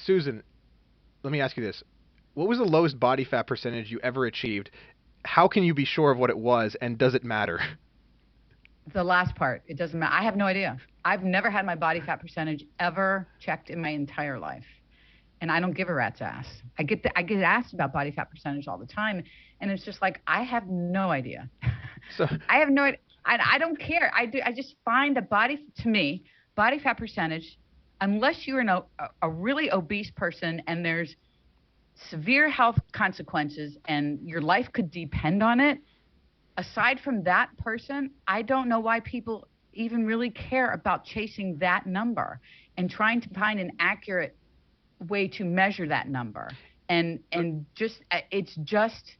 Susan, let me ask you this. What was the lowest body fat percentage you ever achieved? How can you be sure of what it was, and does it matter? The last part, it doesn't matter. I have no idea. I've never had my body fat percentage ever checked in my entire life. And I don't give a rat's ass. I get asked about body fat percentage all the time, and it's just like I have no idea. So, I have no idea. I don't care. I just find a body to me body fat percentage, unless you're a really obese person and there's severe health consequences and your life could depend on it. Aside from that person, I don't know why people even really care about chasing that number and trying to find an accurate way to measure that number. And just it's just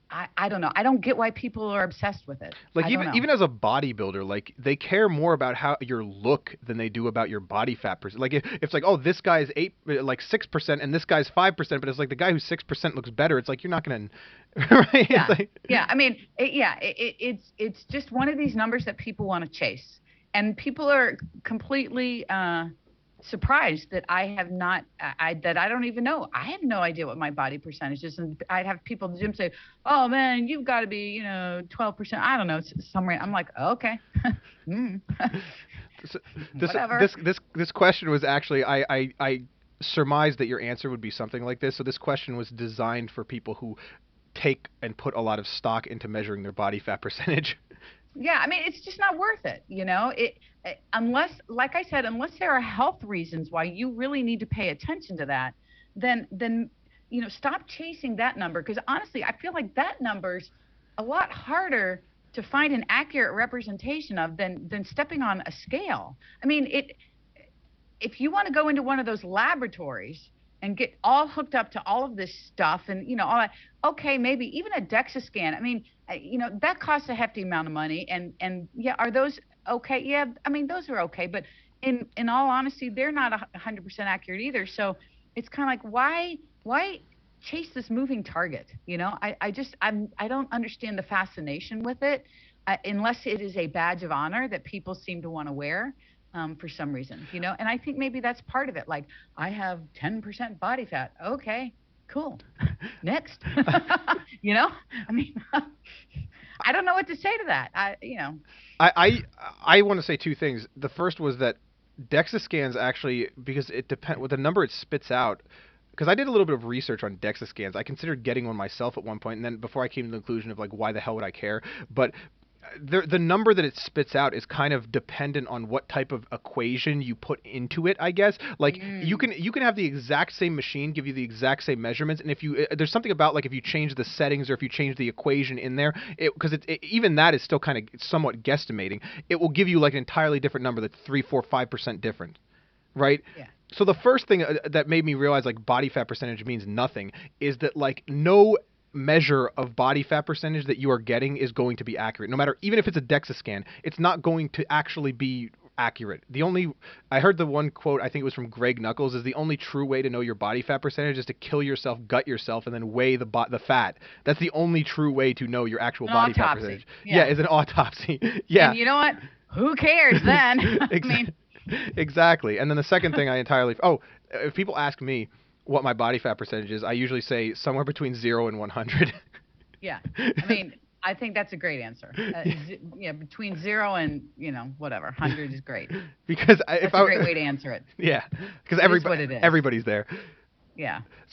I don't know. I don't get why people are obsessed with it. like I don't even know. even as a bodybuilder, like they care more about how your look than they do about your body fat percent. Like if it's like, oh, this guy's 6%, and this guy's 5%, but it's like the guy who's 6% looks better. It's like you're not gonna, right? It's Yeah. like, Yeah. I mean, it's just one of these numbers that people want to chase. And people are completely surprised that I have not, that I don't even know. I have no idea what my body percentage is. And I'd have people at the gym say, oh man, you've got to be, 12%. I don't know, somewhere. I'm like, okay. mm, so this whatever. this question was actually, I surmised that your answer would be something like this. So this question was designed for people who take and put a lot of stock into measuring their body fat percentage. Yeah, I mean, it's just not worth it, unless, like I said, unless there are health reasons why you really need to pay attention to that, then stop chasing that number. Because honestly, I feel like that number's a lot harder to find an accurate representation of than stepping on a scale. I mean, if you want to go into one of those laboratories and get all hooked up to all of this stuff and all that, okay, maybe even a DEXA scan. I mean, that costs a hefty amount of money, and yeah, are those okay? Yeah, I mean those are okay, but in all honesty, they're not 100% accurate either. So it's kind of like, why chase this moving target? I don't understand the fascination with it, unless it is a badge of honor that people seem to want to wear, for some reason. And I think maybe that's part of it. Like, I have 10% body fat. Okay, cool. Next. you know, I mean, I don't know what to say to that. I want to say two things. The first was that DEXA scans actually, because it depend with the number it spits out. Because I did a little bit of research on DEXA scans. I considered getting one myself at one point, and then before I came to the conclusion of like, why the hell would I care? But the number that it spits out is kind of dependent on what type of equation you put into it, I guess. Like you can have the exact same machine give you the exact same measurements, and if you there's something about like if you change the settings or if you change the equation in there, because even that is still kind of somewhat guesstimating. It will give you like an entirely different number that's 3, 4, 5% different, right? Yeah. So the first thing that made me realize like body fat percentage means nothing is that like no measure of body fat percentage that you are getting is going to be accurate. No matter, even if it's a DEXA scan, it's not going to actually be accurate. The only, I heard the one quote, I think it was from Greg Knuckles, is the only true way to know your body fat percentage is to kill yourself, gut yourself, and then weigh the fat. That's the only true way to know your actual An body fat autopsy. percentage. Yeah, Yeah. is an autopsy. Yeah. And you know what? Who cares then? I Exa- mean, exactly. And then the second thing I entirely, oh, if people ask me what my body fat percentage is, I usually say somewhere between 0 and 100. yeah. I mean, I think that's a great answer. Yeah. Yeah, between 0 and, whatever, 100 is great. Because if That's a I, great way to answer it. yeah, because It is what it is. everybody's there. Yeah.